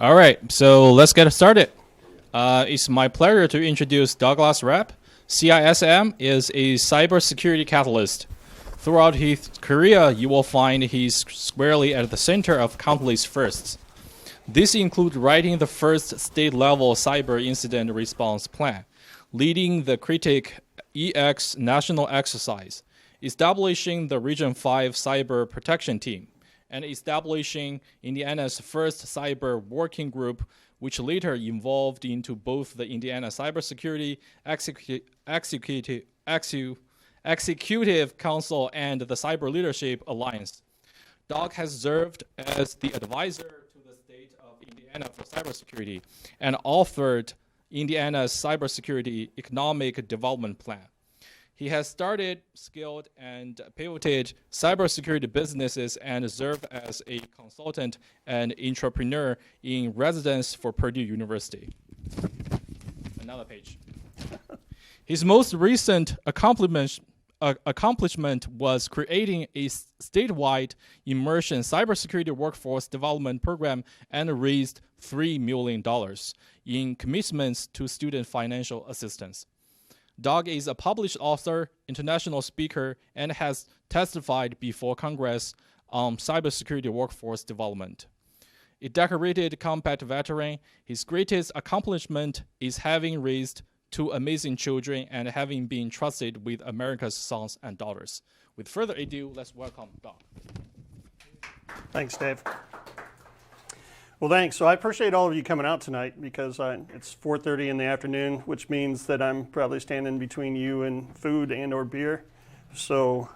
All right, so let's get started. It's my pleasure to introduce Douglas Rapp. CISM is a cybersecurity catalyst. Throughout his career, you will find he's squarely at the center of countless firsts. These include writing the first state-level cyber incident response plan, leading the Critic EX national exercise, establishing the Region 5 cyber protection team, and establishing Indiana's first cyber working group, which later evolved into both the Indiana Cybersecurity Executive Council and the Cyber Leadership Alliance. Doug has served as the advisor to the state of Indiana for cybersecurity and authored Indiana's Cybersecurity Economic Development Plan. He has started, scaled, and pivoted cybersecurity businesses and served as a consultant and entrepreneur in residence for Purdue University. Another page. His most recent accomplishment was creating a statewide immersion cybersecurity workforce development program and raised $3 million in commitments to student financial assistance. Doug is a published author, international speaker, and has testified before Congress on cybersecurity workforce development. A decorated combat veteran, his greatest accomplishment is having raised 2 amazing children and having been trusted with America's sons and daughters. With further ado, let's welcome Doug. Thanks, Dave. Well, thanks. So I appreciate all of you coming out tonight because it's 4:30 in the afternoon, which means that I'm probably standing between you and food and or beer. So,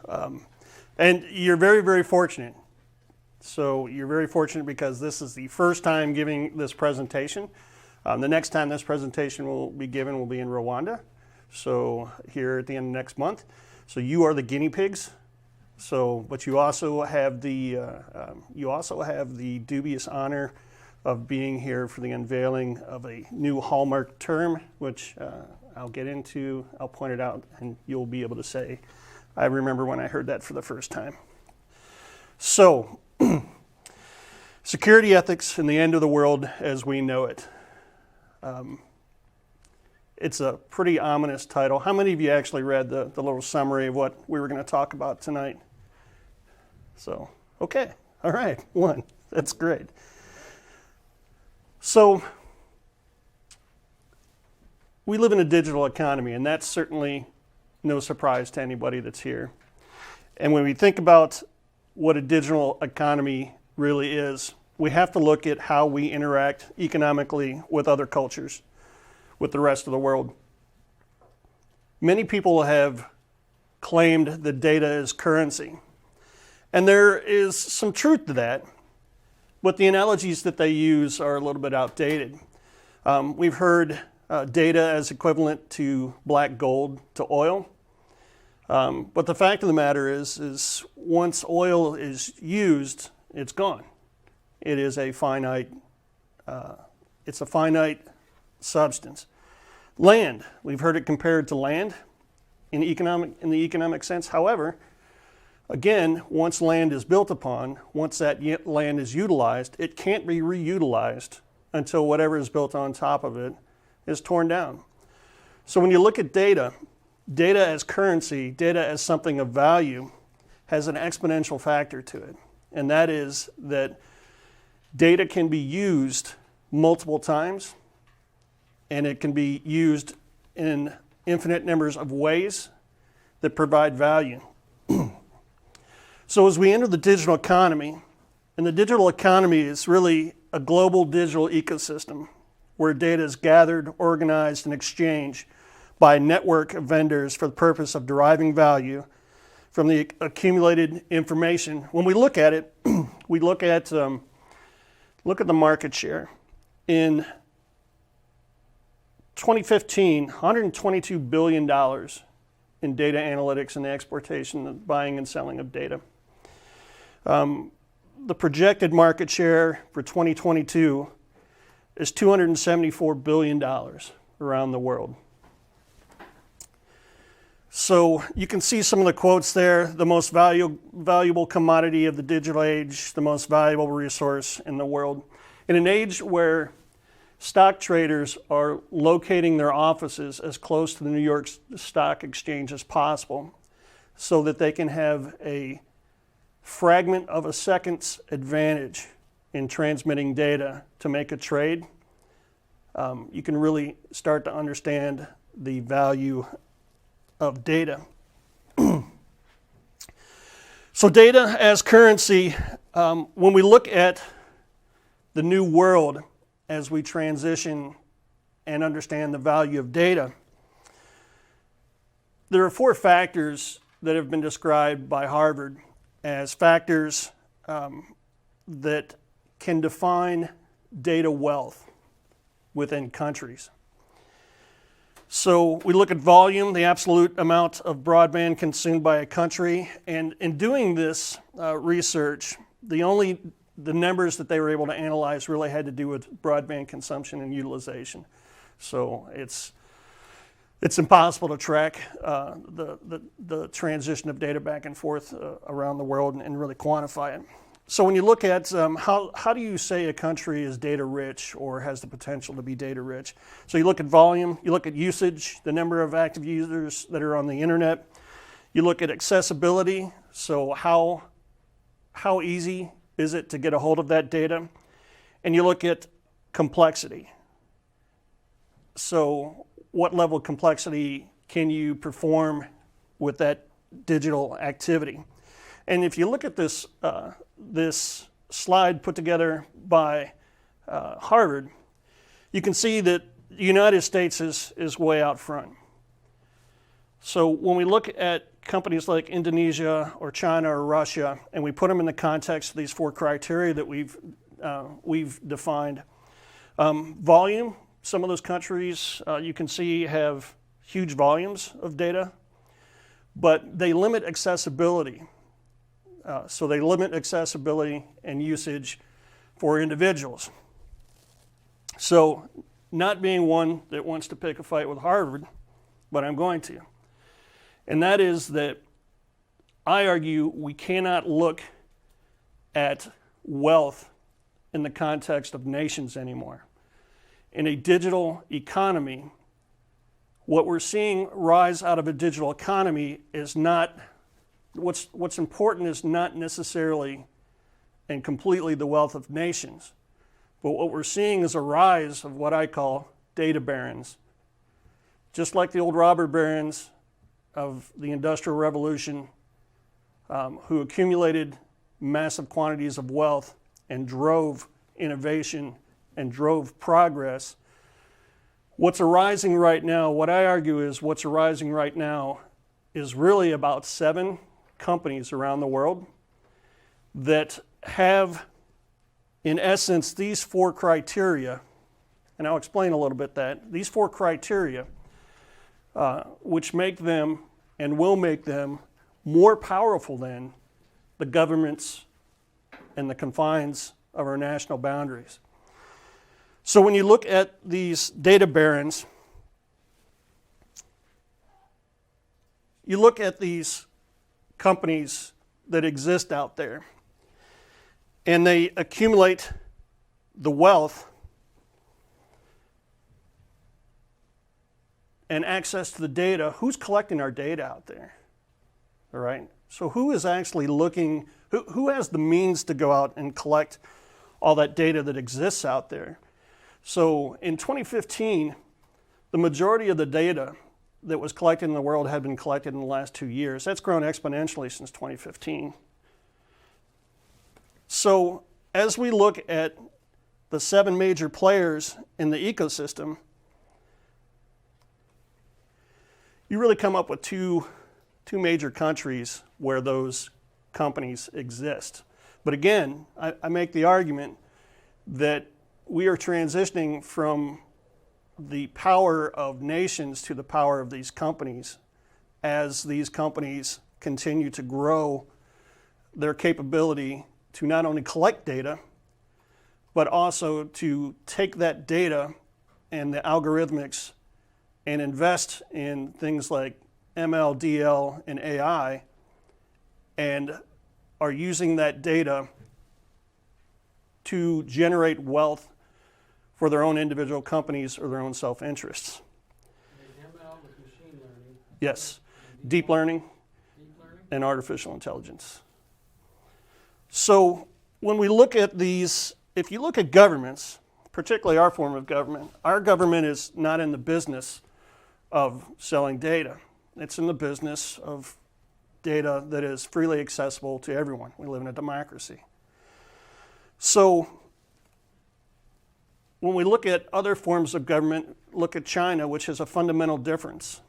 and you're very, very fortunate. So you're very fortunate because this is the first time giving this presentation. The next time this presentation will be given will be in Rwanda. So here at the end of next month. So you are the guinea pigs. So, but you also have the dubious honor of being here for the unveiling of a new hallmark term, which I'll get into, I'll point it out, and you'll be able to say, I remember when I heard that for the first time. So, security ethics and the end of the world as we know it. It's a pretty ominous title. How many of you actually read the little summary of what we were going to talk about tonight? So, okay, all right, 1, that's great. So, we live in a digital economy, and that's certainly no surprise to anybody that's here. And when we think about what a digital economy really is, we have to look at how we interact economically with other cultures, with the rest of the world. Many people have claimed that data is currency. And there is some truth to that, but the analogies that they use are a little bit outdated. We've heard data as equivalent to black gold to oil. But the fact of the matter is once oil is used, it's gone. It is a finite, substance. Land, we've heard it compared to land in the economic sense. However, again, once land is built upon, once that land is utilized, it can't be reutilized until whatever is built on top of it is torn down. So when you look at data as currency, data as something of value, has an exponential factor to it. And that is that data can be used multiple times, and it can be used in infinite numbers of ways that provide value. So as we enter the digital economy, and the digital economy is really a global digital ecosystem where data is gathered, organized, and exchanged by a network of vendors for the purpose of deriving value from the accumulated information. When we look at it, we look at the market share. In 2015, $122 billion in data analytics and the exportation, the buying and selling of data. The projected market share for 2022 is $274 billion around the world. So you can see some of the quotes there. The most valuable commodity of the digital age, the most valuable resource in the world. In an age where stock traders are locating their offices as close to the New York Stock Exchange as possible so that they can have a fragment of a second's advantage in transmitting data to make a trade, you can really start to understand the value of data. So data as currency, when we look at the new world as we transition and understand the value of data, there are 4 factors that have been described by Harvard as factors that can define data wealth within countries. So we look at volume, the absolute amount of broadband consumed by a country, and in doing this research, the numbers that they were able to analyze really had to do with broadband consumption and utilization. So it's impossible to track the transition of data back and forth around the world and really quantify it. So when you look at how do you say a country is data rich or has the potential to be data rich? So you look at volume, you look at usage, the number of active users that are on the internet. You look at accessibility, so how easy is it to get a hold of that data? And you look at complexity. So what level of complexity can you perform with that digital activity? And if you look at this slide put together by Harvard, you can see that the United States is way out front. So when we look at companies like Indonesia or China or Russia, and we put them in the context of these 4 criteria that we've defined, volume, some of those countries you can see have huge volumes of data, but they limit accessibility. So they limit accessibility and usage for individuals. So not being one that wants to pick a fight with Harvard, but I'm going to. And that is that I argue we cannot look at wealth in the context of nations anymore. In a digital economy, what we're seeing rise out of a digital economy is not, what's important is not necessarily and completely the wealth of nations, but what we're seeing is a rise of what I call data barons. Just like the old robber barons of the Industrial Revolution, who accumulated massive quantities of wealth and drove innovation and drove progress. What's arising right now, what I argue is what's arising right now is really about 7 companies around the world that have, in essence, these 4 criteria, and I'll explain a little bit that, these 4 criteria which make them and will make them more powerful than the governments and the confines of our national boundaries. So when you look at these data barons, you look at these companies that exist out there, and they accumulate the wealth and access to the data. Who's collecting our data out there? All right. So who is actually looking, who has the means to go out and collect all that data that exists out there? So in 2015, the majority of the data that was collected in the world had been collected in the last 2 years. That's grown exponentially since 2015. So as we look at the 7 major players in the ecosystem, you really come up with two major countries where those companies exist. But again, I make the argument that we are transitioning from the power of nations to the power of these companies as these companies continue to grow their capability to not only collect data, but also to take that data and the algorithmics and invest in things like ML, DL, and AI, and are using that data to generate wealth for their own individual companies or their own self-interests. ML with machine learning. Yes, deep learning and artificial intelligence. So when we look at these, if you look at governments, particularly our form of government, our government is not in the business of selling data. It's in the business of data that is freely accessible to everyone. We live in a democracy. So when we look at other forms of government, look at China, which has a fundamental difference.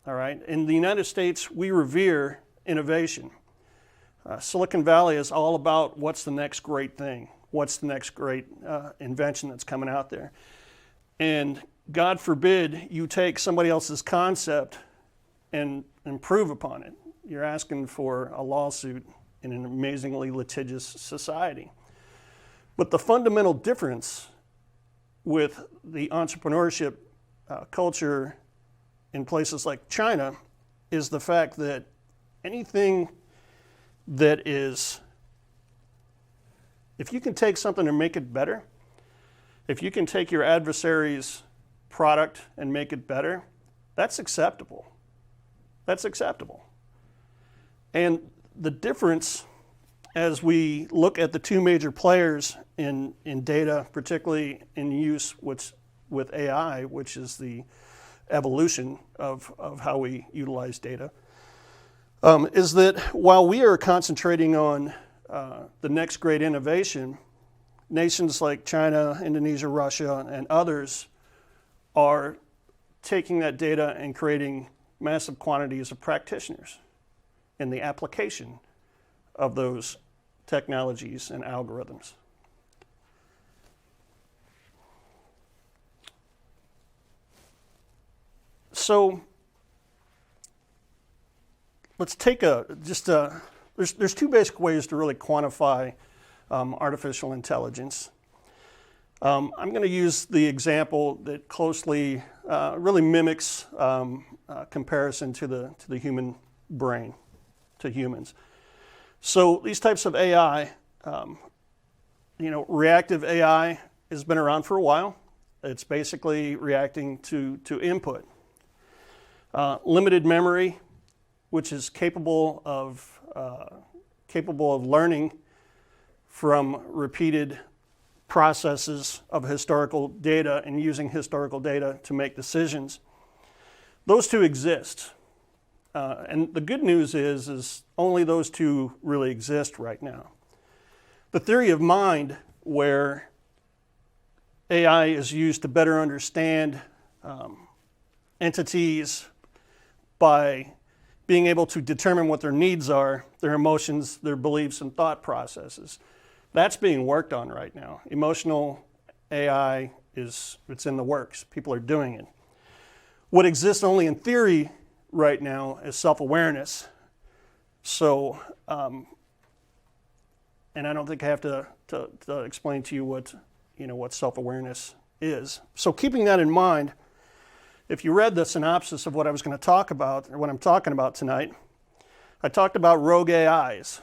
All right? In the United States, we revere innovation. Silicon Valley is all about what's the next great thing, what's the next great invention that's coming out there. And God forbid you take somebody else's concept and improve upon it. You're asking for a lawsuit in an amazingly litigious society. But the fundamental difference with the entrepreneurship culture in places like China is the fact that anything that is, if you can take something and make it better, if you can take your adversary's product and make it better, that's acceptable. That's acceptable. And the difference as we look at the two major players in data, particularly in use with AI, which is the evolution of how we utilize data, is that while we are concentrating on the next great innovation, nations like China, Indonesia, Russia, and others are taking that data and creating massive quantities of practitioners in the application of those technologies and algorithms. So let's take there's two basic ways to really quantify artificial intelligence. I'm going to use the example that closely really mimics comparison to the human brain, to humans. So these types of AI, reactive AI has been around for a while. It's basically reacting to input. Limited memory, which is capable of learning from repeated processes of historical data and using historical data to make decisions. Those two exist. And the good news is only those two really exist right now. The theory of mind, where AI is used to better understand entities by being able to determine what their needs are, their emotions, their beliefs, and thought processes. That's being worked on right now. Emotional AI it's in the works. People are doing it. What exists only in theory right now is self-awareness. So, and I don't think I have to explain to you what self-awareness is. So keeping that in mind, if you read the synopsis of what I was going to talk about, or what I'm talking about tonight, I talked about rogue AIs.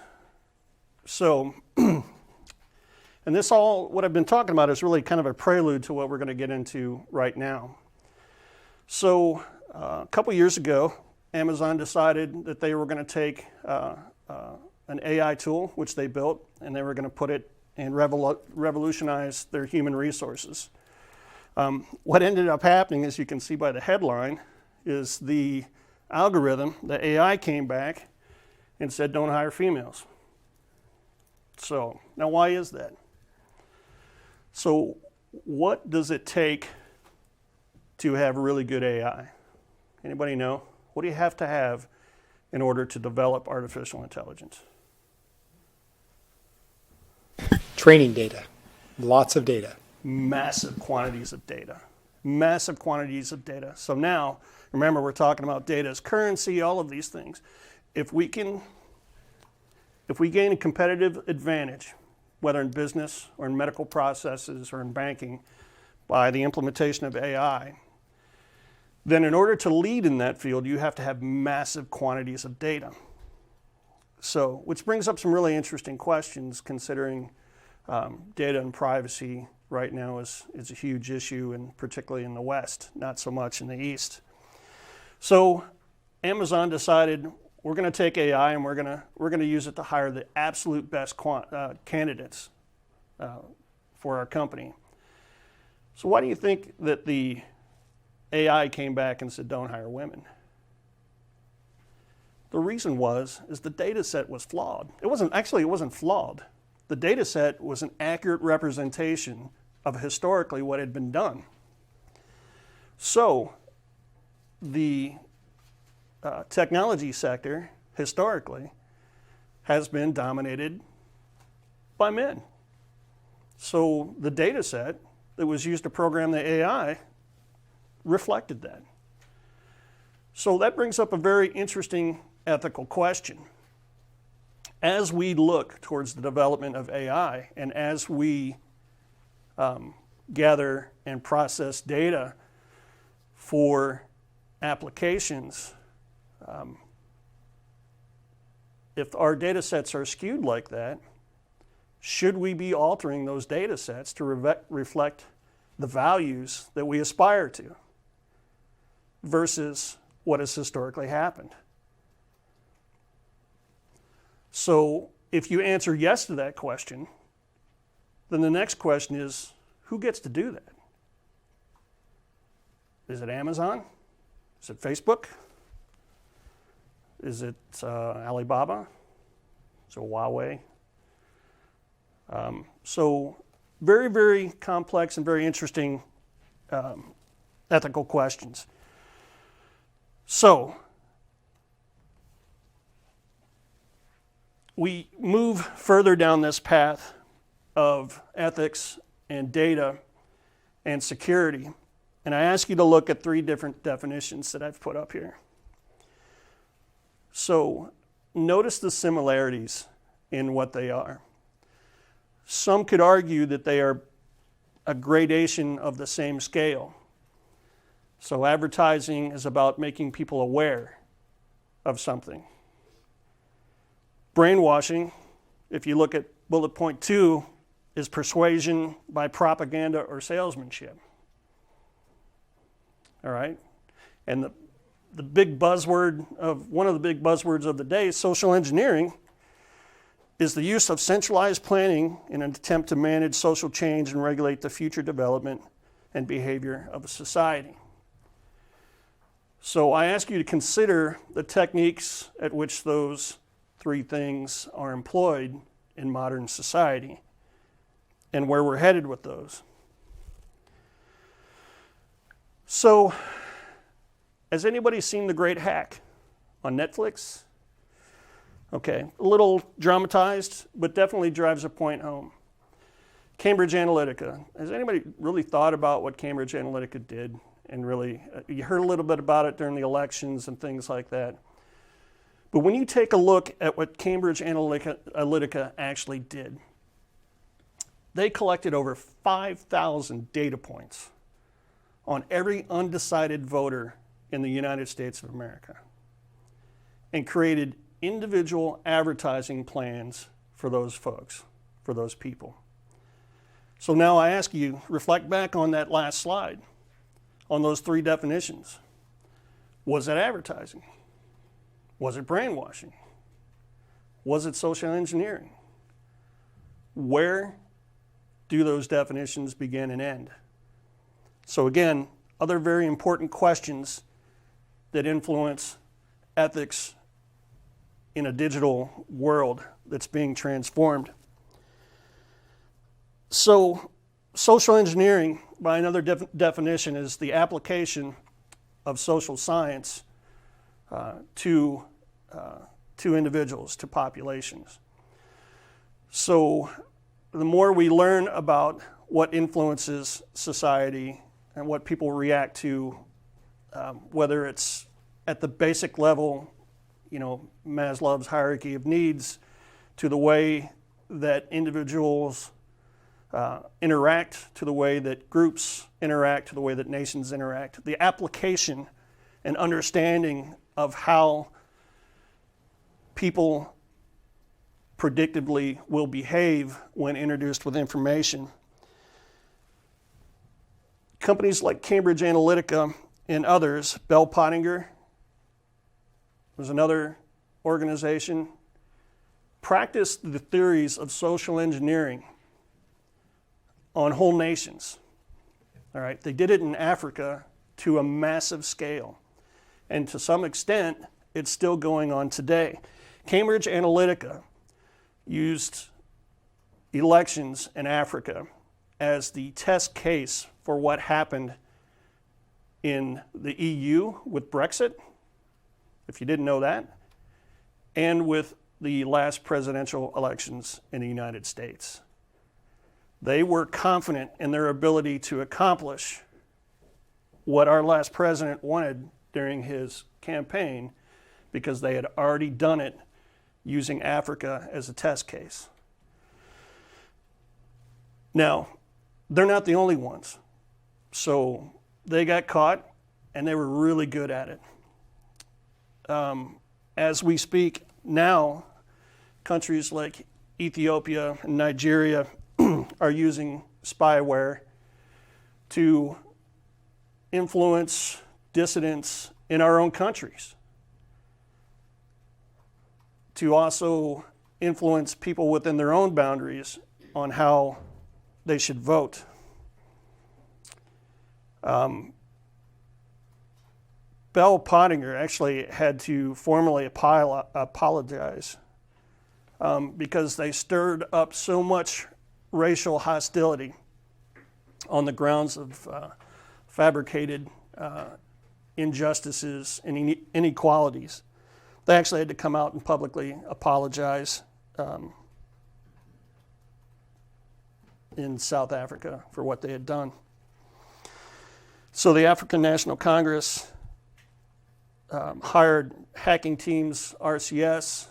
So, and what I've been talking about is really kind of a prelude to what we're going to get into right now. So, a couple years ago, Amazon decided that they were going to take an AI tool, which they built, and they were going to put it and revolutionize their human resources. What ended up happening, as you can see by the headline, is the algorithm, the AI came back and said, don't hire females. So, now why is that? So, what does it take to have really good AI? Anybody know? What do you have to have in order to develop artificial intelligence? Training data. Lots of data. Massive quantities of data. Massive quantities of data. So now, remember, we're talking about data as currency, all of these things. If we gain a competitive advantage, whether in business or in medical processes or in banking, by the implementation of AI, then in order to lead in that field, you have to have massive quantities of data. So, which brings up some really interesting questions considering Data and privacy right now is a huge issue, and particularly in the West, not so much in the East. So Amazon decided we're going to take AI and we're going to use it to hire the absolute best candidates for our company. So why do you think that the AI came back and said don't hire women? The reason is the data set was flawed. It wasn't flawed. The data set was an accurate representation of historically what had been done. So the technology sector historically has been dominated by men. So the data set that was used to program the AI reflected that. So that brings up a very interesting ethical question. As we look towards the development of AI and as we gather and process data for applications, if our data sets are skewed like that, should we be altering those data sets to reflect the values that we aspire to versus what has historically happened? So if you answer yes to that question, then the next question is, who gets to do that? Is it Amazon? Is it Facebook? Is it Alibaba? Is it Huawei? So very, very complex and very interesting ethical questions. So we move further down this path of ethics and data and security, and I ask you to look at 3 different definitions that I've put up here. So notice the similarities in what they are. Some could argue that they are a gradation of the same scale. So advertising is about making people aware of something. Brainwashing, if you look at bullet point 2, is persuasion by propaganda or salesmanship. All right? And one of the big buzzwords of the day, social engineering, is the use of centralized planning in an attempt to manage social change and regulate the future development and behavior of a society. So I ask you to consider the techniques at which those 3 things are employed in modern society and where we're headed with those. So, has anybody seen The Great Hack on Netflix? Okay, a little dramatized, but definitely drives a point home. Cambridge Analytica. Has anybody really thought about what Cambridge Analytica did? And really, you heard a little bit about it during the elections and things like that. But when you take a look at what Cambridge Analytica actually did, they collected over 5,000 data points on every undecided voter in the United States of America and created individual advertising plans for those folks, for those people. So now I ask you, reflect back on that last slide, on those 3 definitions. Was it advertising? Was it brainwashing? Was it social engineering? Where do those definitions begin and end? So again, other very important questions that influence ethics in a digital world that's being transformed. So social engineering, by another definition, is the application of social science to individuals, to populations. So the more we learn about what influences society and what people react to, whether it's at the basic level, Maslow's hierarchy of needs, to the way that individuals interact, to the way that groups interact, to the way that nations interact, the application and understanding of how people predictably will behave when introduced with information. Companies like Cambridge Analytica and others, Bell Pottinger was another organization, practiced the theories of social engineering on whole nations. All right, they did it in Africa to a massive scale. And to some extent, it's still going on today. Cambridge Analytica used elections in Africa as the test case for what happened in the EU with Brexit, if you didn't know that, and with the last presidential elections in the United States. They were confident in their ability to accomplish what our last president wanted during his campaign because they had already done it using Africa as a test case. Now, they're not the only ones. So they got caught and they were really good at it. As we speak now, countries like Ethiopia and Nigeria are using spyware to influence dissidents in our own countries, to also influence people within their own boundaries on how they should vote. Bell Pottinger actually had to formally apologize because they stirred up so much racial hostility on the grounds of fabricated injustices and inequalities. They actually had to come out and publicly apologize in South Africa for what they had done. So the African National Congress hired hacking teams, RCS,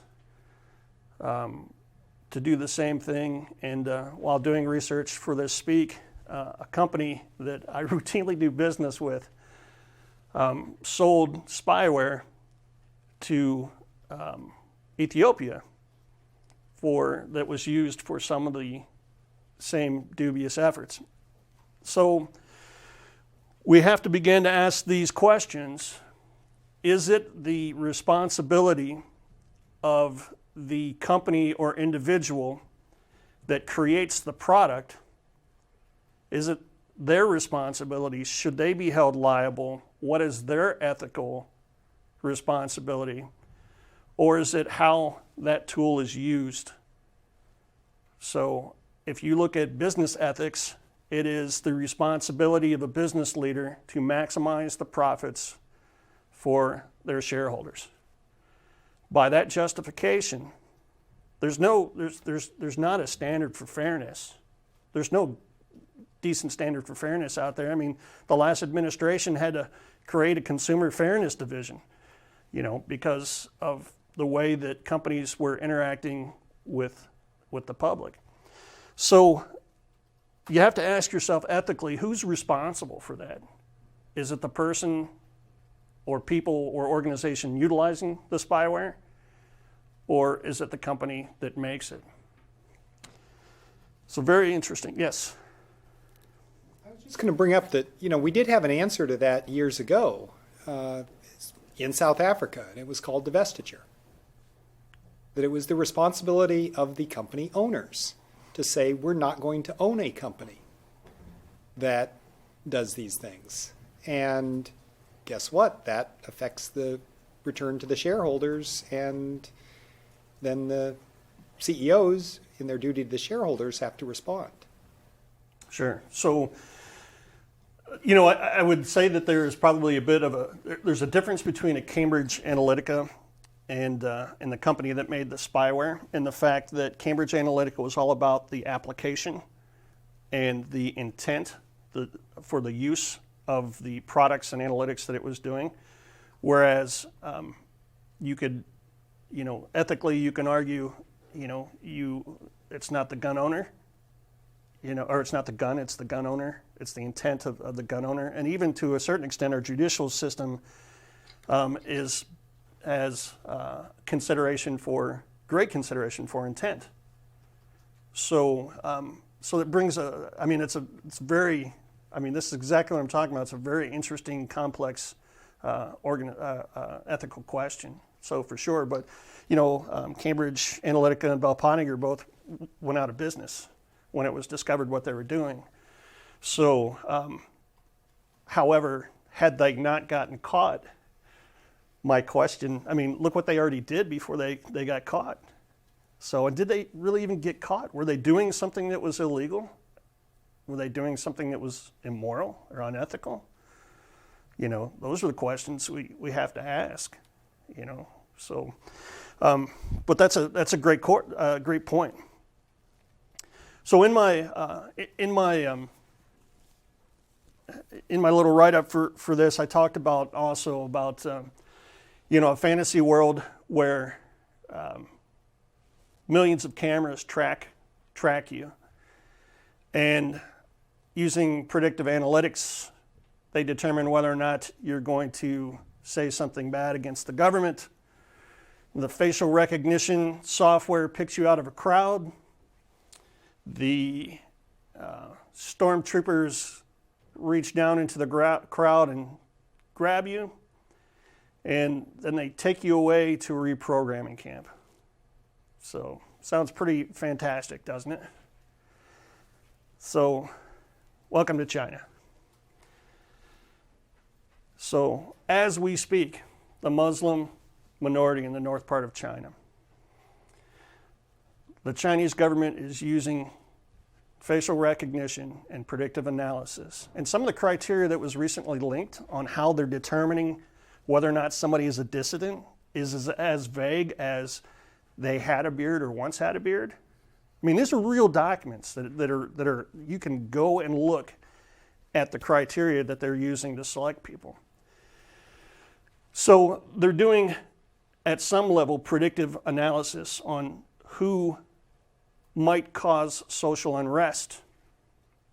to do the same thing. And while doing research for this speak, a company that I routinely do business with sold spyware to Ethiopia that was used for some of the same dubious efforts. So we have to begin to ask these questions. Is it the responsibility of the company or individual that creates the product? Is it their responsibility? Should they be held liable? What is their ethical responsibility? Or is it how that tool is used? So if you look at business ethics, it is the responsibility of a business leader to maximize the profits for their shareholders. By that justification, there's not a standard for fairness. There's no decent standard for fairness out there. I mean, the last administration had to create a consumer fairness division, because of the way that companies were interacting with the public. So you have to ask yourself ethically, who's responsible for that? Is it the person or people or organization utilizing the spyware? Or is it the company that makes it? So very interesting. Yes? I was just going to bring up that, we did have an answer to that years ago in South Africa, and it was called divestiture. That it was the responsibility of the company owners to say, we're not going to own a company that does these things. And guess what? That affects the return to the shareholders, and then the CEOs, in their duty to the shareholders, have to respond. Sure. So, I would say that there's probably there's a difference between a Cambridge Analytica and the company that made the spyware, and the fact that Cambridge Analytica was all about the application and the intent for the use of the products and analytics that it was doing. Whereas you could, ethically you can argue, it's not the gun owner, or it's not the gun, it's the gun owner. It's the intent of the gun owner. And even to a certain extent, our judicial system has consideration for great consideration for intent. So, so it brings it's very, this is exactly what I'm talking about. It's a very interesting, complex, ethical question. So for sure, but Cambridge Analytica and Bell Pottinger both went out of business when it was discovered what they were doing. So, however, had they not gotten caught, my question, look what they already did before they got caught. So, and did they really even get caught? Were they doing something that was illegal? Were they doing something that was immoral or unethical? Those are the questions we have to ask, So, but that's a great great point. So in my little write-up for this, I talked about a fantasy world where millions of cameras track you, and using predictive analytics, they determine whether or not you're going to say something bad against the government. The facial recognition software picks you out of a crowd. The stormtroopers reach down into the crowd and grab you, and then they take you away to a reprogramming camp. So, sounds pretty fantastic, doesn't it? So, welcome to China. So, as we speak, the Muslim minority in the north part of China, the Chinese government is using facial recognition and predictive analysis. And some of the criteria that was recently linked on how they're determining whether or not somebody is a dissident is as vague as they had a beard or once had a beard. These are real documents that are you can go and look at the criteria that they're using to select people. So they're doing, at some level, predictive analysis on who might cause social unrest.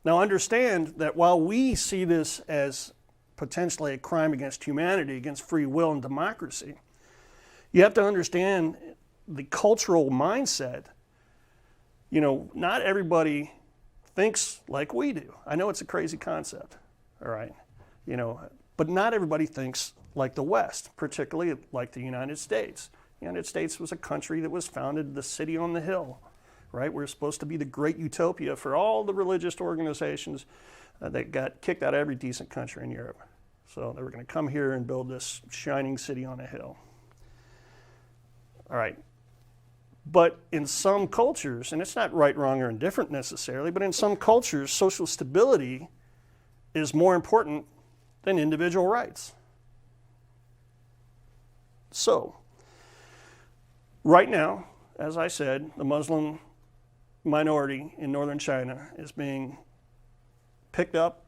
Now understand that while we see this as potentially a crime against humanity, against free will and democracy, you have to understand the cultural mindset. Not everybody thinks like we do. I know it's a crazy concept, all right? But not everybody thinks like the West, particularly like the United States. The United States was a country that was founded, the city on the hill, right? We're supposed to be the great utopia for all the religious organizations that got kicked out of every decent country in Europe. So they were going to come here and build this shining city on a hill. All right. But in some cultures, and it's not right, wrong, or indifferent necessarily, but in some cultures, social stability is more important than individual rights. So, right now, as I said, the Muslim minority in northern China is being picked up.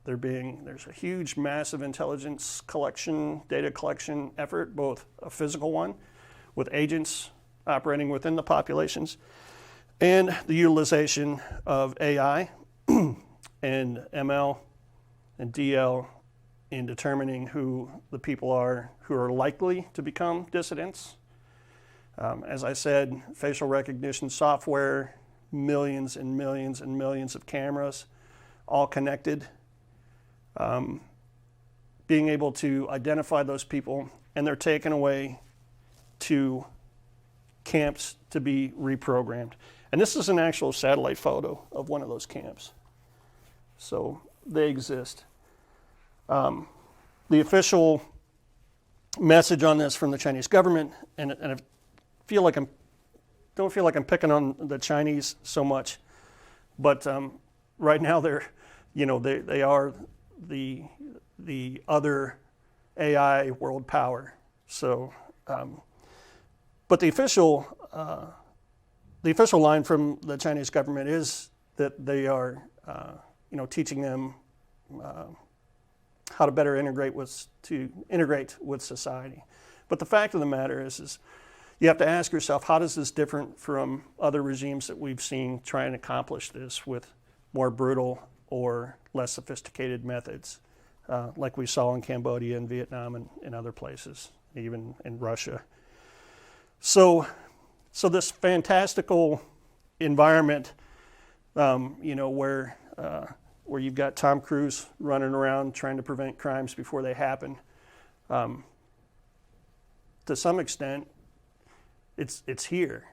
There's a huge, massive intelligence collection, data collection effort, both a physical one with agents operating within the populations, and the utilization of AI and ML and DL in determining who the people are who are likely to become dissidents. As I said, facial recognition software, millions and millions and millions of cameras, all connected. Being able to identify those people, and they're taken away to camps to be reprogrammed. And this is an actual satellite photo of one of those camps. So they exist. The official message on this from the Chinese government, and I don't feel like I'm picking on the Chinese so much, but right now they are the other AI world power. So, but the official line from the Chinese government is that they are teaching them how to better integrate with society. But the fact of the matter is you have to ask yourself, how does this different from other regimes that we've seen try and accomplish this with more brutal or less sophisticated methods, like we saw in Cambodia and Vietnam and other places, even in Russia. So this fantastical environment, where you've got Tom Cruise running around trying to prevent crimes before they happen, to some extent, it's here.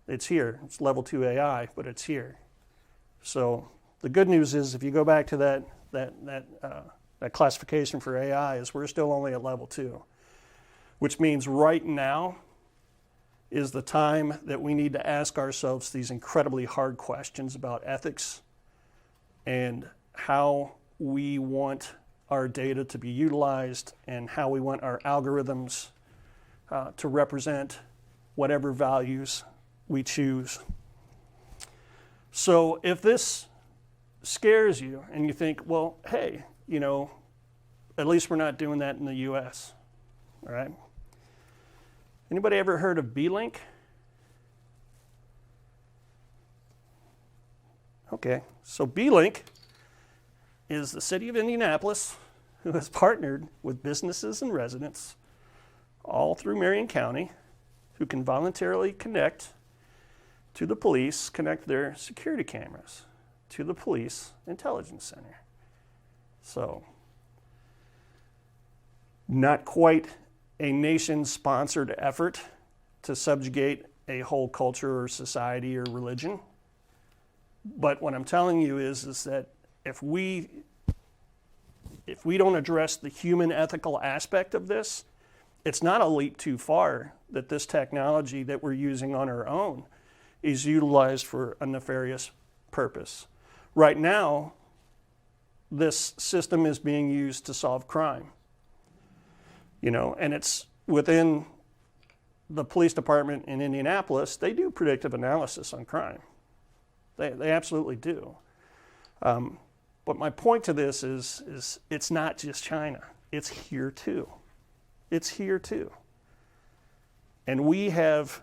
It's here. It's level 2 AI, but it's here. So the good news is, if you go back to that classification for AI, is we're still only at level 2, which means right now is the time that we need to ask ourselves these incredibly hard questions about ethics and how we want our data to be utilized and how we want our algorithms to represent whatever values we choose. So if this scares you and you think, well, hey, at least we're not doing that in the US, all right? Anybody ever heard of B-Link? Okay, so B-Link is the city of Indianapolis who has partnered with businesses and residents all through Marion County who can voluntarily connect to the police, connect their security cameras to the police intelligence center. So, not quite a nation-sponsored effort to subjugate a whole culture or society or religion. But what I'm telling you is that if we don't address the human ethical aspect of this, it's not a leap too far that this technology that we're using on our own is utilized for a nefarious purpose. Right now, this system is being used to solve crime. And it's within the police department in Indianapolis, they do predictive analysis on crime. They absolutely do. But my point to this is it's not just China. It's here too. It's here too. And we have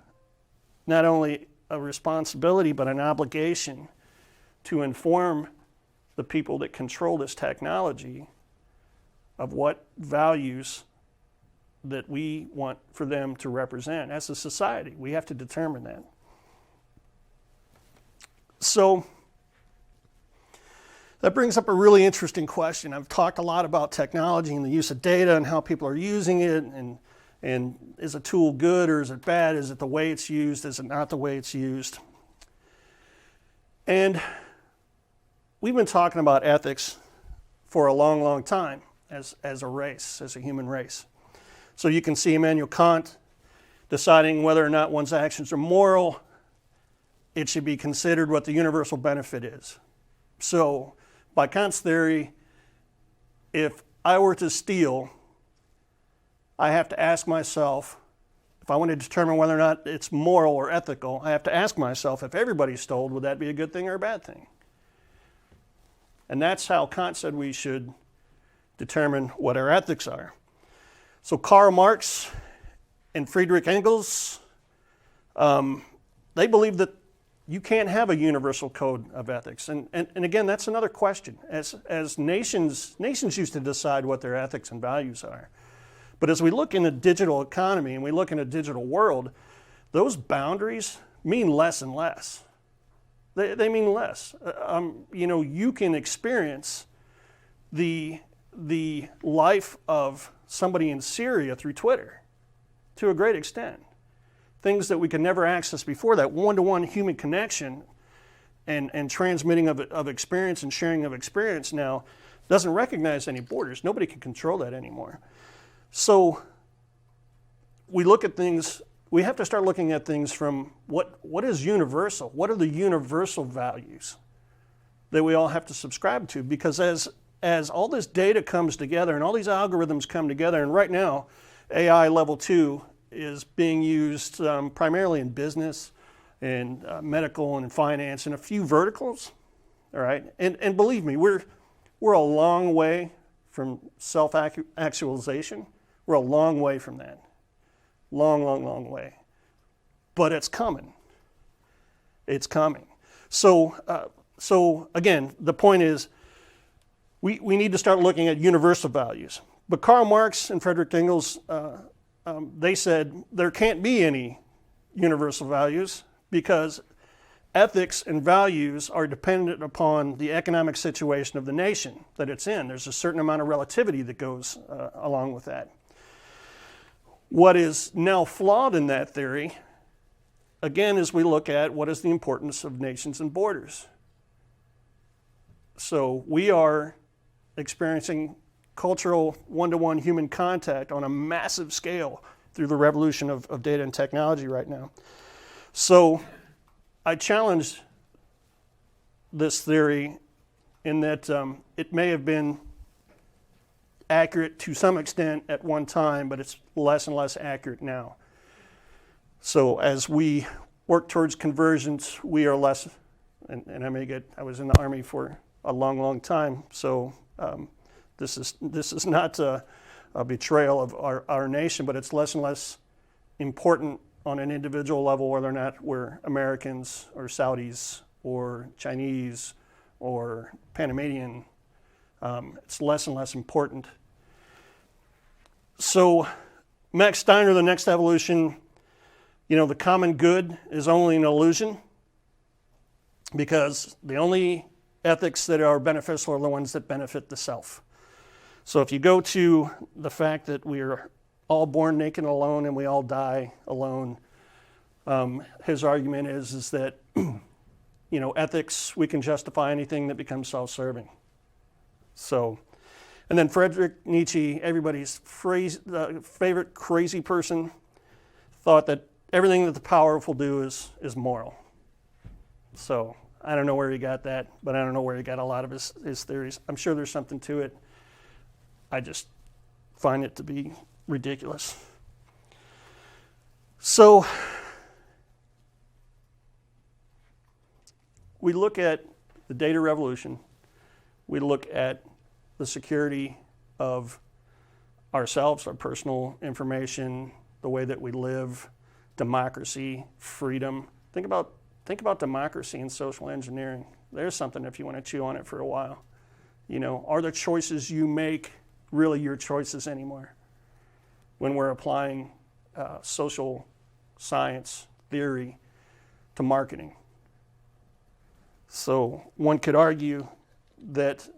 not only a responsibility, but an obligation to inform the people that control this technology of what values that we want for them to represent. As a society, we have to determine that. So that brings up a really interesting question. I've talked a lot about technology and the use of data and how people are using it, and is a tool good or is it bad? Is it the way it's used? Is it not the way it's used? And we've been talking about ethics for a long, long time as a race, as a human race. So you can see Immanuel Kant deciding whether or not one's actions are moral. It should be considered what the universal benefit is. So by Kant's theory, if I were to steal, I have to ask myself, if I want to determine whether or not it's moral or ethical, I have to ask myself, if everybody stole, would that be a good thing or a bad thing? And that's how Kant said we should determine what our ethics are. So Karl Marx and Friedrich Engels, they believe that you can't have a universal code of ethics. And again, that's another question. As nations used to decide what their ethics and values are. But as we look in a digital economy and we look in a digital world, those boundaries mean less and less. They mean less. You can experience the life of somebody in Syria through Twitter to a great extent. Things that we could never access before, that one-to-one human connection and transmitting of experience and sharing of experience now doesn't recognize any borders. Nobody can control that anymore. So we look at things, we have to start looking at things from what is universal? What are the universal values that we all have to subscribe to? Because as all this data comes together and all these algorithms come together, and right now AI level 2 is being used primarily in business and medical and finance and a few verticals, all right? And believe me, we're a long way from self-actualization. We're a long way from that. Long, long, long way. But it's coming. It's coming. So again, the point is we need to start looking at universal values. But Karl Marx and Friedrich Engels they said there can't be any universal values because ethics and values are dependent upon the economic situation of the nation that it's in. There's a certain amount of relativity that goes along with that. What is now flawed in that theory, again, is we look at what is the importance of nations and borders. So we are experiencing cultural one-to-one human contact on a massive scale through the revolution of data and technology right now. So I challenge this theory in that it may have been accurate to some extent at one time, but it's less and less accurate now. So as we work towards convergence, we are less, and I was in the Army for a long, long time, so this is not a betrayal of our nation, but it's less and less important on an individual level whether or not we're Americans or Saudis or Chinese or Panamanian. It's less and less important. So Max Steiner, The Next Evolution, the common good is only an illusion because the only ethics that are beneficial are the ones that benefit the self. So if you go to the fact that we are all born naked and alone and we all die alone, his argument is that ethics, we can justify anything that becomes self-serving. So, and then Friedrich Nietzsche, everybody's favorite crazy person, thought that everything that the powerful do is moral. So I don't know where he got that, but I don't know where he got a lot of his theories. I'm sure there's something to it. I just find it to be ridiculous. So we look at the data revolution. We look at the security of ourselves, our personal information, the way that we live, democracy, freedom. Think about democracy and social engineering. There's something if you want to chew on it for a while. Are the choices you make really your choices anymore when we're applying social science theory to marketing? So one could argue that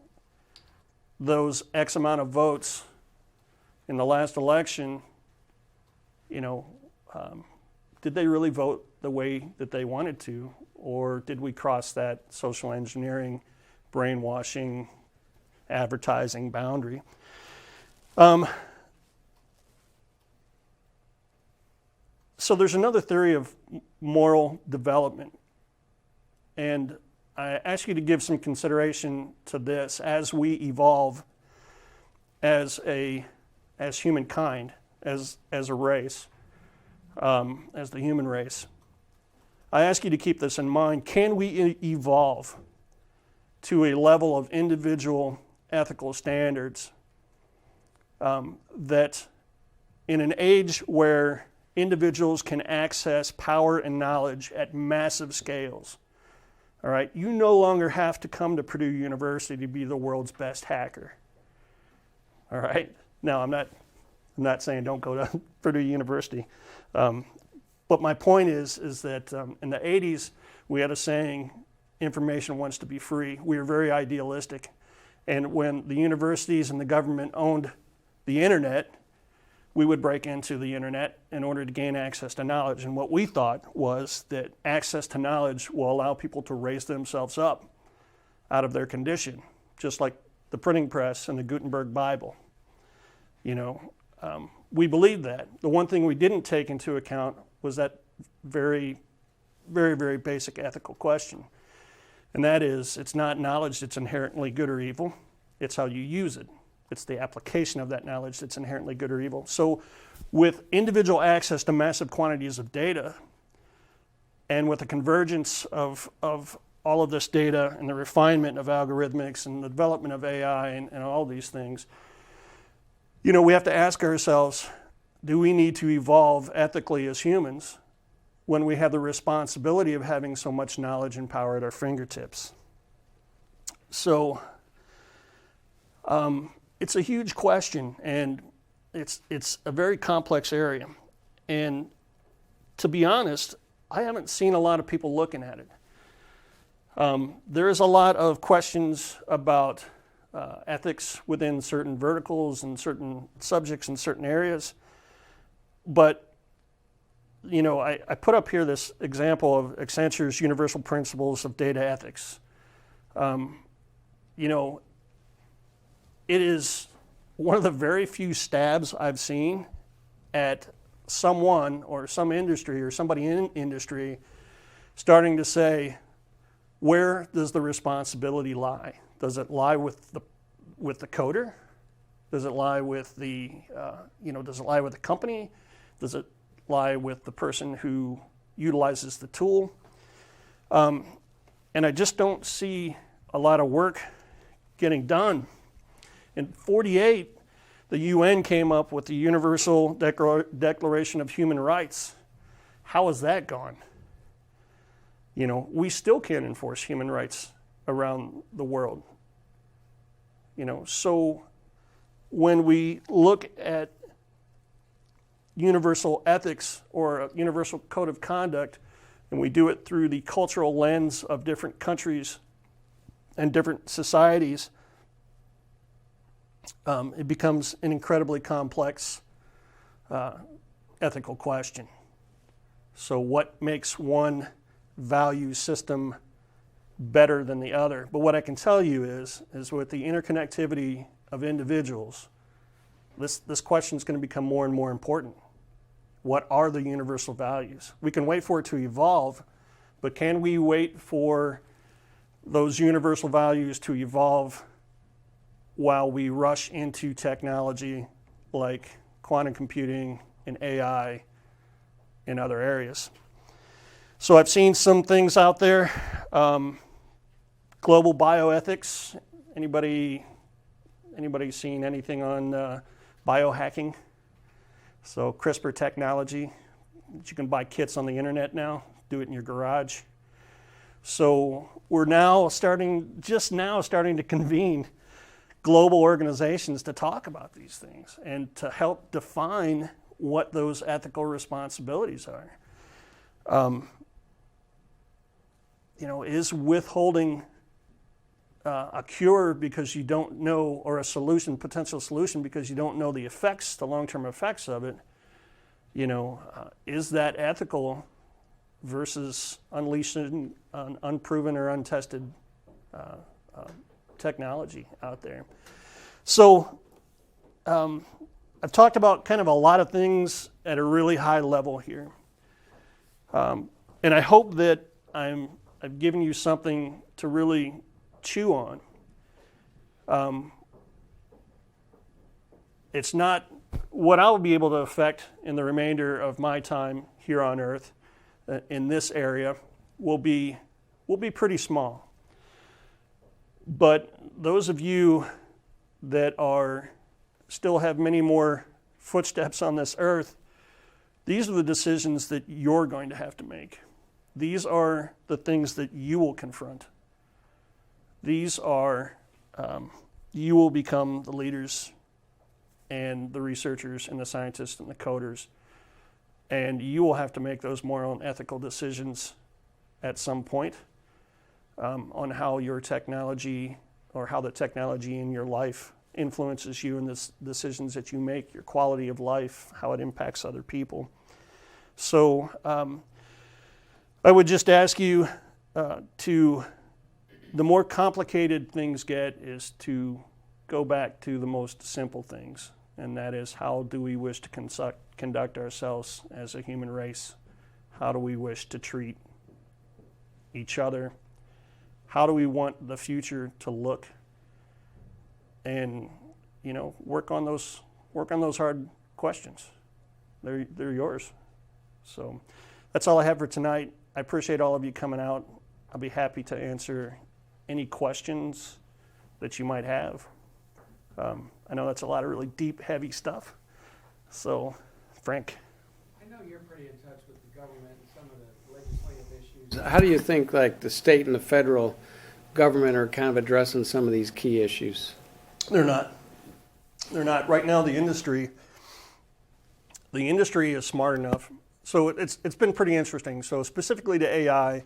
those X amount of votes in the last election, did they really vote the way that they wanted to, or did we cross that social engineering, brainwashing, advertising boundary? So there's another theory of moral development, and I ask you to give some consideration to this as we evolve as humankind, as a race, as the human race. I ask you to keep this in mind. Can we evolve to a level of individual ethical standards that in an age where individuals can access power and knowledge at massive scales, all right, you no longer have to come to Purdue University to be the world's best hacker. All right? Now, I'm not saying don't go to Purdue University. But my point is that in the 80s, we had a saying, information wants to be free. We were very idealistic. And when the universities and the government owned the internet, we would break into the internet in order to gain access to knowledge. And what we thought was that access to knowledge will allow people to raise themselves up out of their condition, just like the printing press and the Gutenberg Bible. We believed that. The one thing we didn't take into account was that very, very, very basic ethical question. And that is, it's not knowledge that's inherently good or evil. It's how you use it. It's the application of that knowledge that's inherently good or evil. So with individual access to massive quantities of data, and with the convergence of all of this data and the refinement of algorithmics and the development of AI and all these things, we have to ask ourselves, do we need to evolve ethically as humans when we have the responsibility of having so much knowledge and power at our fingertips? So it's a huge question, and it's a very complex area. And to be honest, I haven't seen a lot of people looking at it. There is a lot of questions about ethics within certain verticals and certain subjects in certain areas. But, you know, I put up here this example of Accenture's Universal Principles of Data Ethics. You know, it is one of the very few stabs I've seen at someone or some industry or somebody in industry starting to say, where does the responsibility lie? Does it lie with the coder? Does it lie with the does it lie with the company? Does it lie with the person who utilizes the tool? And I just don't see a lot of work getting done. In 1948, the UN came up with the Universal Declaration of Human Rights. How has that gone? You know, we still can't enforce human rights around the world. You know, so when we look at universal ethics or a universal code of conduct, and we do it through the cultural lens of different countries and different societies, it becomes an incredibly complex ethical question. So what makes one value system better than the other? But what I can tell you is with the interconnectivity of individuals, this question is going to become more and more important. What are the universal values? We can wait for it to evolve, but can we wait for those universal values to evolve while we rush into technology like quantum computing and AI in other areas? So I've seen some things out there. Global bioethics. Anybody seen anything on biohacking? So CRISPR technology. You can buy kits on the internet now. Do it in your garage. So we're now starting to convene global organizations to talk about these things and to help define what those ethical responsibilities are. You know, is withholding a cure because you don't know, or a solution, potential solution, because you don't know the effects, the long-term effects of it, you know, is that ethical versus unleashing an unproven or untested technology out there? So I've talked about kind of a lot of things at a really high level here. And I hope that I've given you something to really chew on. It's not what I'll be able to affect in the remainder of my time here on Earth in this area will be pretty small. But those of you that still have many more footsteps on this earth, these are the decisions that you're going to have to make. These are the things that you will confront. These are, you will become the leaders and the researchers and the scientists and the coders. And you will have to make those moral and ethical decisions at some point on how your technology, or how the technology in your life influences you and the decisions that you make, your quality of life, how it impacts other people. So I would just ask you the more complicated things get, is to go back to the most simple things, and that is, how do we wish to conduct ourselves as a human race? How do we wish to treat each other? How do we want the future to look? And, you know, work on those hard questions. They're yours. So that's all I have for tonight. I appreciate all of you coming out. I'll be happy to answer any questions that you might have. I know that's a lot of really deep, heavy stuff. So, Frank. I know you're pretty in touch with the government and some of the legislative issues. How do you think, like, the state and the federal government are kind of addressing some of these key issues? They're not. Right now, the industry the industry is smart enough. So it's been pretty interesting. So specifically to AI,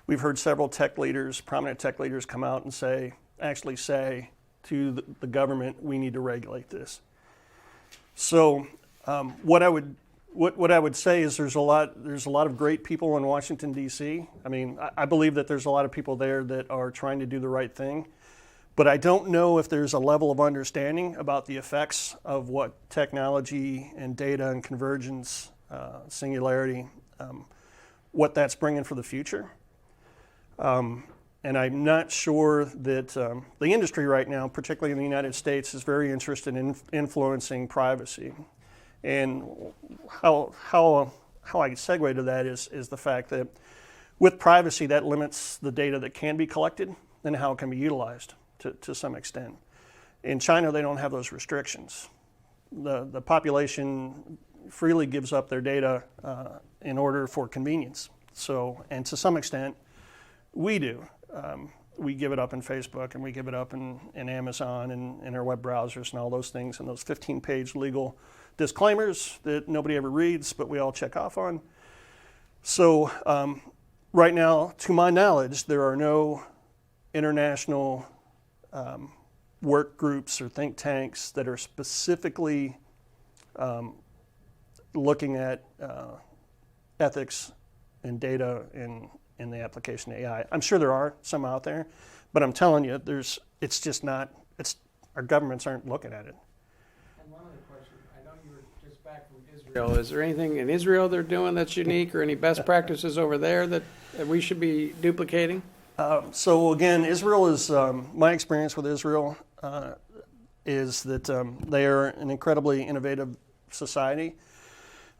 we've heard several tech leaders, prominent tech leaders, come out and actually say to the government, we need to regulate this. So what I would say is there's a lot of great people in Washington, D.C. I mean, I believe that there's a lot of people there that are trying to do the right thing. But I don't know if there's a level of understanding about the effects of what technology and data and convergence, singularity, what that's bringing for the future. And I'm not sure that the industry right now, particularly in the United States, is very interested in influencing privacy. And how I segue to that is the fact that with privacy, that limits the data that can be collected and how it can be utilized to some extent. In China, they don't have those restrictions. The population freely gives up their data in order for convenience. So, and to some extent, we do. We give it up in Facebook, and we give it up in Amazon and in our web browsers and all those things, and those 15-page legal disclaimers that nobody ever reads, but we all check off on. So right now, to my knowledge, there are no international work groups or think tanks that are specifically looking at ethics and data in the application of AI. I'm sure there are some out there, but I'm telling you, it's just not, our governments aren't looking at it. And one other question, I know you were just back from Israel. Is there anything in Israel they're doing that's unique, or any best practices over there that we should be duplicating? So again, Israel is, my experience with Israel is that they are an incredibly innovative society.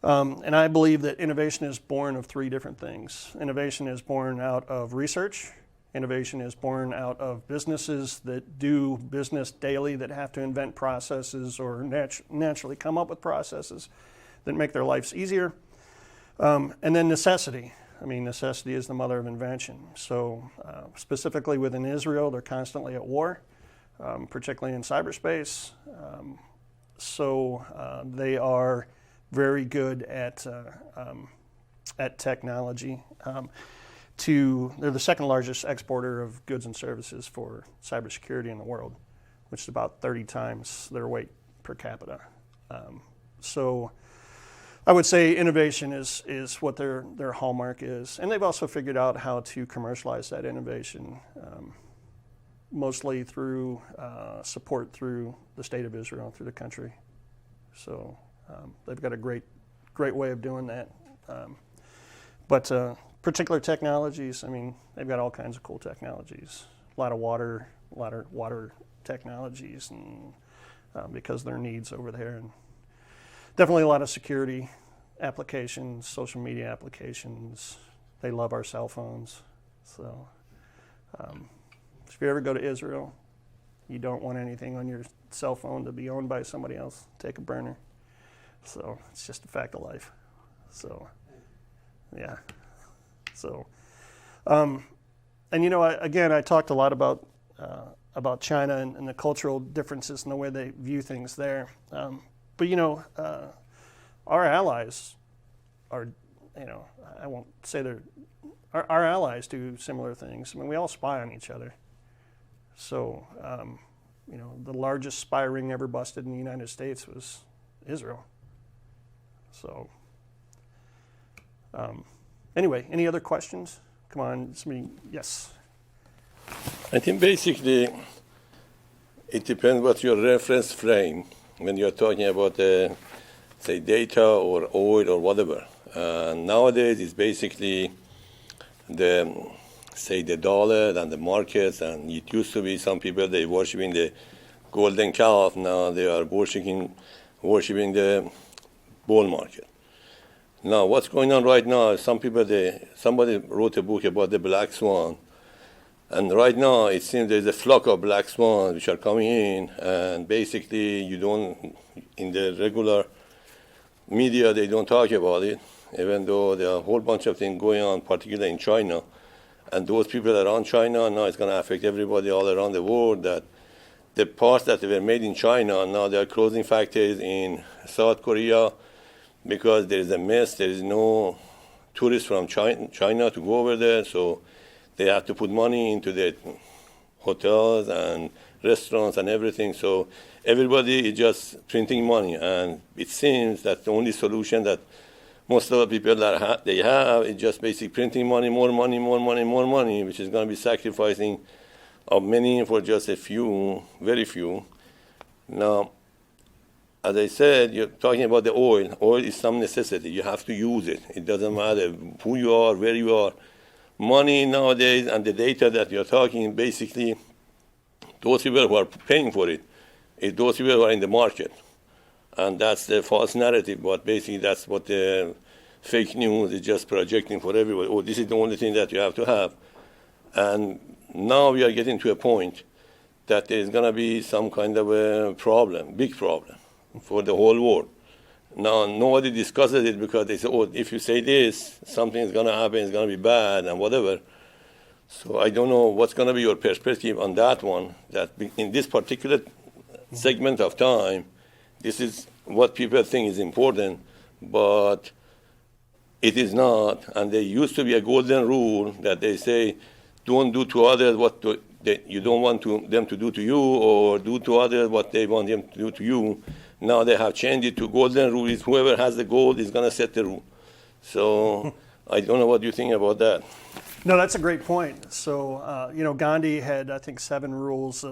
And I believe that innovation is born of three different things. Innovation is born out of research. Innovation is born out of businesses that do business daily, that have to invent processes or naturally come up with processes that make their lives easier. And then necessity. I mean, necessity is the mother of invention. So specifically within Israel, they're constantly at war, particularly in cyberspace. So they are very good at technology. They're the second largest exporter of goods and services for cybersecurity in the world, which is about 30 times their weight per capita. So I would say innovation is what their hallmark is. And they've also figured out how to commercialize that innovation, mostly through support through the state of Israel, through the country. So they've got a great way of doing that. But particular technologies, I mean, they've got all kinds of cool technologies. A lot of water technologies, and because of their needs over there. And definitely a lot of security applications, social media applications. They love our cell phones. So if you ever go to Israel, you don't want anything on your cell phone to be owned by somebody else. Take a burner. So it's just a fact of life. So, yeah. So, and you know, I talked a lot about China and the cultural differences and the way they view things there. But you know, our allies are, you know, I won't say our allies do similar things. I mean, we all spy on each other. So, you know, the largest spy ring ever busted in the United States was Israel. So, anyway, any other questions? Come on, somebody, yes. I think basically it depends what your reference frame when you're talking about, say, data or oil or whatever. Nowadays, it's basically the dollar and the markets, and it used to be some people, they worshiping the golden calf. Now they are worshiping the bull market. Now, what's going on right now is somebody wrote a book about the black swan. And right now, it seems there's a flock of black swans which are coming in, and basically in the regular media, they don't talk about it, even though there are a whole bunch of things going on, particularly in China. And those people around China, now it's going to affect everybody all around the world, that the parts that were made in China, now they're closing factories in South Korea, because there is a mess. There is no tourists from China to go over there, so they have to put money into the hotels and restaurants and everything. So everybody is just printing money, and it seems that the only solution that most of the people that they have is just basically printing money, more money, more money, more money, which is going to be sacrificing of many for just a few, very few. Now, as I said, you're talking about the oil. Oil is some necessity. You have to use it. It doesn't matter who you are, where you are. Money nowadays and the data that you're talking, basically, those people who are paying for it is those people who are in the market. And that's the false narrative, but basically that's what the fake news is just projecting for everybody. Oh, this is the only thing that you have to have. And now we are getting to a point that there's going to be some kind of a problem, big problem, for the whole world. Now, nobody discusses it because they say, oh, if you say this, something is going to happen, it's going to be bad, and whatever. So I don't know what's going to be your perspective on that one, that in this particular segment of time, this is what people think is important, but it is not. And there used to be a golden rule that they say, don't do to others what you don't want them to do to you, or do to others what they want them to do to you. Now they have changed it to golden rule. Is whoever has the gold is going to set the rule. So I don't know what you think about that. No, that's a great point. So, Gandhi had, I think, 7 rules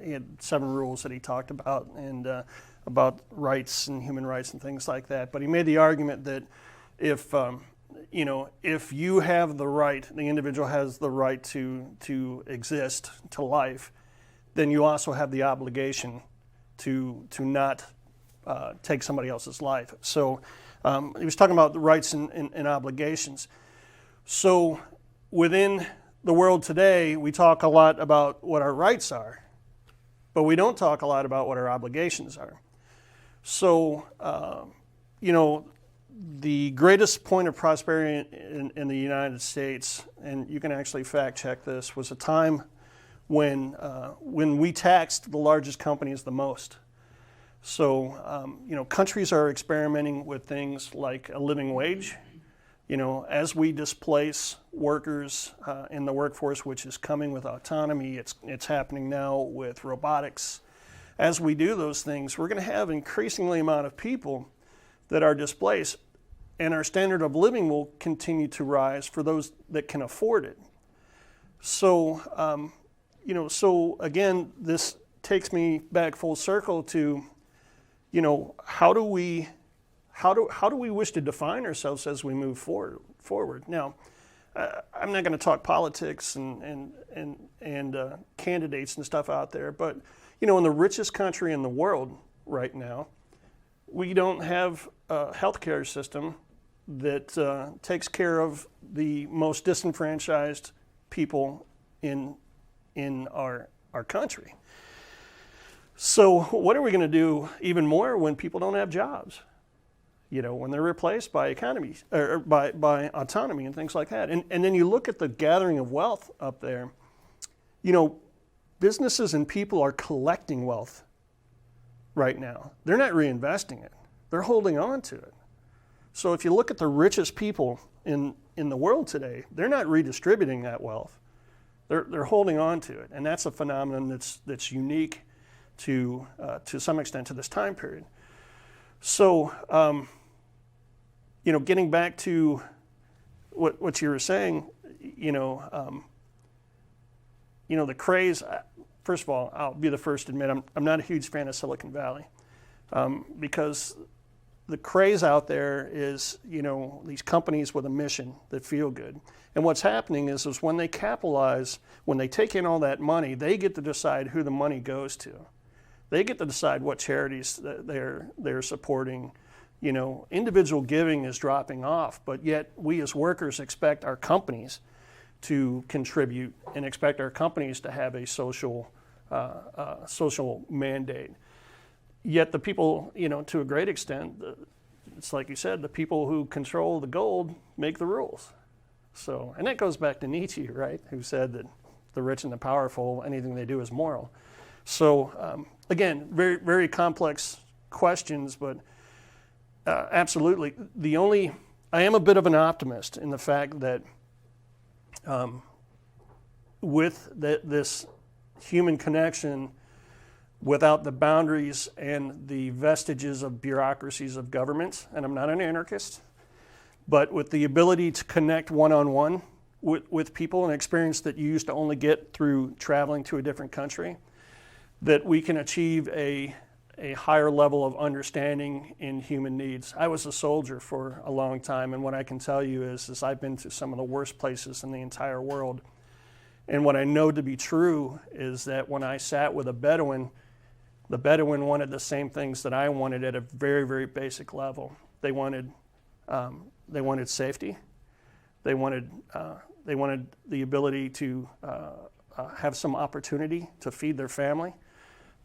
he had 7 rules that he talked about, and about rights and human rights and things like that. But he made the argument that if you have the right, the individual has the right to exist, to life, then you also have the obligation to not take somebody else's life. So he was talking about the rights and obligations. So within the world today, we talk a lot about what our rights are, but we don't talk a lot about what our obligations are. So, the greatest point of prosperity in the United States, and you can actually fact check this, was a time when we taxed the largest companies the most. So, countries are experimenting with things like a living wage. As we displace workers in the workforce, which is coming with autonomy, it's happening now with robotics. As we do those things, we're going to have an increasingly amount of people that are displaced, and our standard of living will continue to rise for those that can afford it. So, so again, this takes me back full circle to, how do we wish to define ourselves as we move forward? Now, I'm not going to talk politics and candidates and stuff out there, but in the richest country in the world right now, we don't have a healthcare system that takes care of the most disenfranchised people in our country. So what are we going to do even more when people don't have jobs? When they're replaced by economies or by autonomy and things like that. And then you look at the gathering of wealth up there, businesses and people are collecting wealth right now. They're not reinvesting it. They're holding on to it. So if you look at the richest people in the world today, they're not redistributing that wealth. They're holding on to it. And that's a phenomenon that's unique to some extent to this time period. So, getting back to what you were saying, the craze. First of all, I'll be the first to admit I'm not a huge fan of Silicon Valley, because the craze out there is these companies with a mission that feel good. And what's happening is when they capitalize, when they take in all that money, they get to decide who the money goes to. They get to decide what charities they're supporting. Individual giving is dropping off, but yet we as workers expect our companies to contribute and expect our companies to have a social mandate. Yet the people, to a great extent, it's like you said, the people who control the gold make the rules. So, and that goes back to Nietzsche, right? Who said that the rich and the powerful, anything they do is moral. So again, very, very complex questions, but Absolutely. I am a bit of an optimist in the fact that with this human connection, without the boundaries and the vestiges of bureaucracies of governments, and I'm not an anarchist, but with the ability to connect one-on-one with people, an experience that you used to only get through traveling to a different country, that we can achieve a higher level of understanding in human needs. I was a soldier for a long time, and what I can tell you is I've been to some of the worst places in the entire world. And what I know to be true is that when I sat with a Bedouin, the Bedouin wanted the same things that I wanted at a very, very basic level. They wanted safety. They wanted the ability to have some opportunity to feed their family.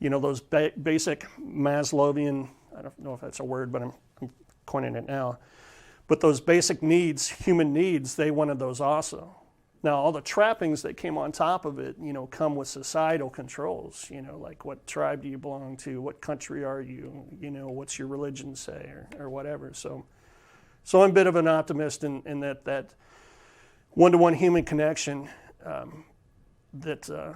You know, those basic Maslowian, I don't know if that's a word, but I'm coining it now. But those basic needs, human needs, they wanted those also. Now, all the trappings that came on top of it, you know, come with societal controls, you know, like what tribe do you belong to, what country are you, you know, what's your religion say, or whatever. So I'm a bit of an optimist in that one-to-one human connection, that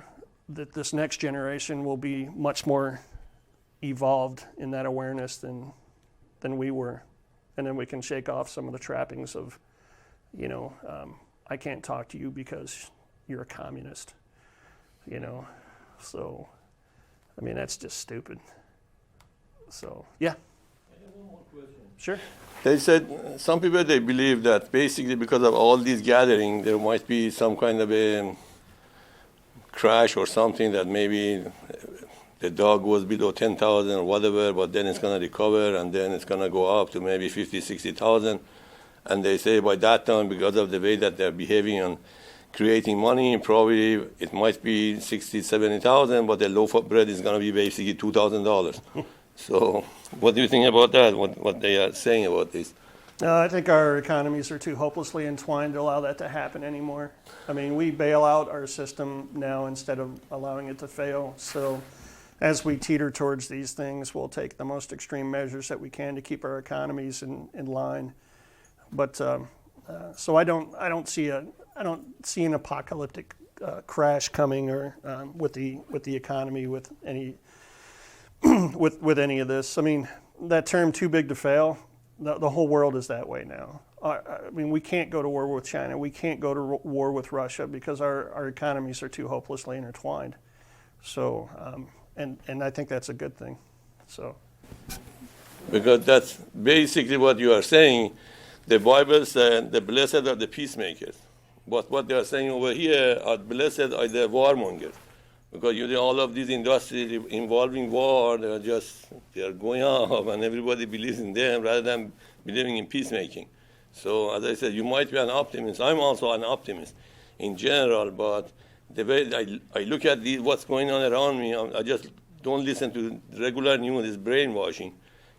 this next generation will be much more evolved in that awareness than we were. And then we can shake off some of the trappings of, you know, I can't talk to you because you're a communist, you know. So, I mean, that's just stupid. So, yeah. I have one more question. Sure. They said some people, they believe that basically because of all these gatherings, there might be some kind of a crash or something, that maybe the dog was below 10,000 or whatever, but then it's going to recover and then it's going to go up to maybe 50, 60,000. And they say by that time, because of the way that they're behaving and creating money, probably it might be 60, 70,000, but the loaf of bread is going to be basically $2,000. So what do you think about that, what they are saying about this? I think our economies are too hopelessly entwined to allow that to happen anymore. I mean, we bail out our system now instead of allowing it to fail. So as we teeter towards these things, we'll take the most extreme measures that we can to keep our economies in line. But so I don't see an apocalyptic crash coming, or with the economy, with any with any of this. I mean, that term "too big to fail," the whole world is that way now. I mean, we can't go to war with China. We can't go to war with Russia because our economies are too hopelessly intertwined. So, and I think that's a good thing. So, because that's basically what you are saying. The Bible said, the blessed are the peacemakers. But what they are saying over here are blessed are the warmongers. Because you know, all of these industries involving war, they are going up and everybody believes in them rather than believing in peacemaking. So as I said, you might be an optimist. I'm also an optimist in general, but the way I look at what's going on around me, I just don't listen to regular news. It's brainwashing.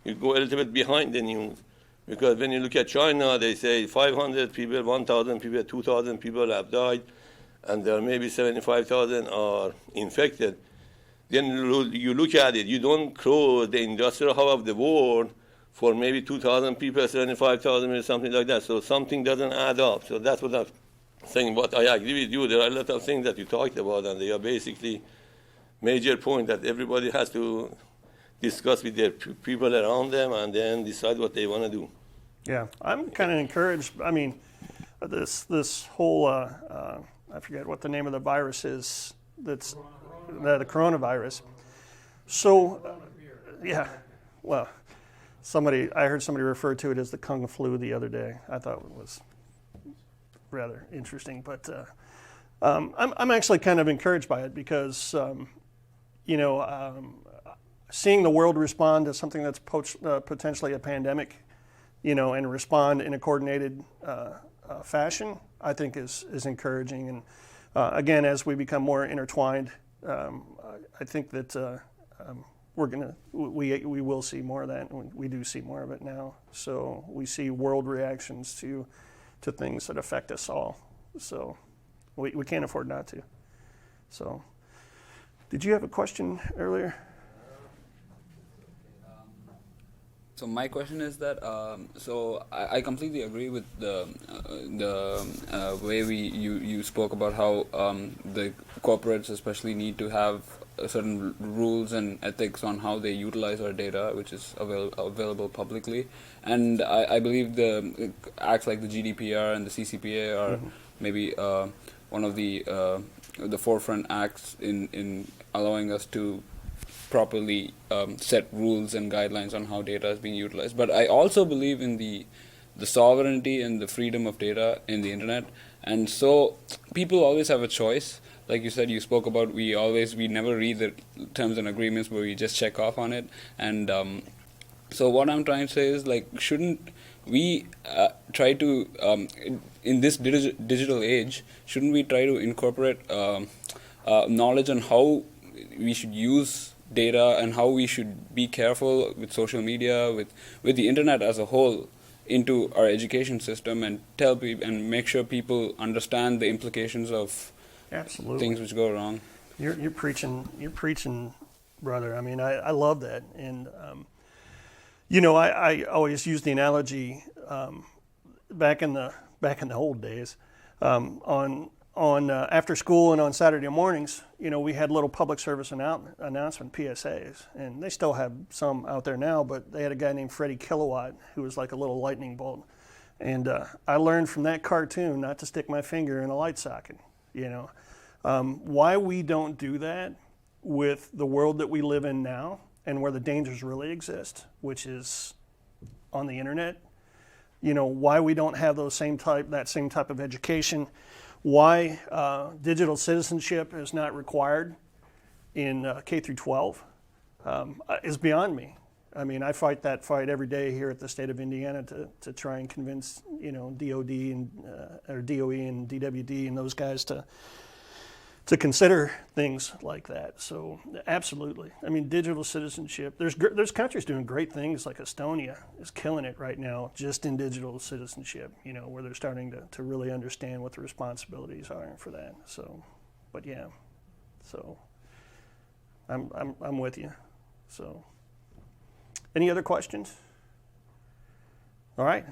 You go a little bit behind the news. Because when you look at China, they say 500 people, 1,000 people, 2,000 people have died, and there are maybe 75,000 are infected. Then you look at it, you don't close the industrial hub of the world for maybe 2,000 people, 75,000 or something like that. So something doesn't add up. So that's what I'm saying. But I agree with you. There are a lot of things that you talked about, and they are basically major point that everybody has to discuss with their people around them and then decide what they want to do. Yeah, I'm kind of encouraged. I mean, this whole, I forget what the name of the virus is, that's the coronavirus. So, yeah, well, I heard somebody refer to it as the Kung flu the other day. I thought it was rather interesting, but I'm actually kind of encouraged by it because, you know, seeing the world respond to something that's potentially a pandemic, you know, and respond in a coordinated fashion, I think is encouraging. And again, as we become more intertwined, I think that we will see more of that. And we do see more of it now. So we see world reactions to things that affect us all. So we can't afford not to. So, did you have a question earlier? So my question is that so I completely agree with the way you spoke about how the corporates especially need to have certain rules and ethics on how they utilize our data, which is available publicly, and I believe the acts like the GDPR and the CCPA are maybe one of the forefront acts in allowing us to properly set rules and guidelines on how data is being utilized. But I also believe in the sovereignty and the freedom of data in the internet. And so people always have a choice. Like you said, you spoke about we never read the terms and agreements, but we just check off on it. And so what I'm trying to say is, like, shouldn't we try to, in this digital age, shouldn't we try to incorporate knowledge on how we should use data and how we should be careful with social media, with the internet as a whole, into our education system, and tell people and make sure people understand the implications of Absolutely. things which go wrong. You're preaching, brother. I mean, I love that, and I always use the analogy back in the old days on after school and on Saturday mornings. We had little public service announcement PSAs, and they still have some out there now. But they had a guy named Freddie Kilowatt who was like a little lightning bolt, and I learned from that cartoon not to stick my finger in a light socket. Why we don't do that with the world that we live in now and where the dangers really exist, which is on the internet. Why we don't have that same type of education. Why digital citizenship is not required in K through 12 is beyond me. I mean, I fight that fight every day here at the state of Indiana to try and convince DOD and or DOE and DWD and those guys to consider things like that. So absolutely. I mean, digital citizenship. There's countries doing great things, like Estonia is killing it right now just in digital citizenship, where they're starting to really understand what the responsibilities are for that. So, but yeah. So I'm with you. So any other questions? All right.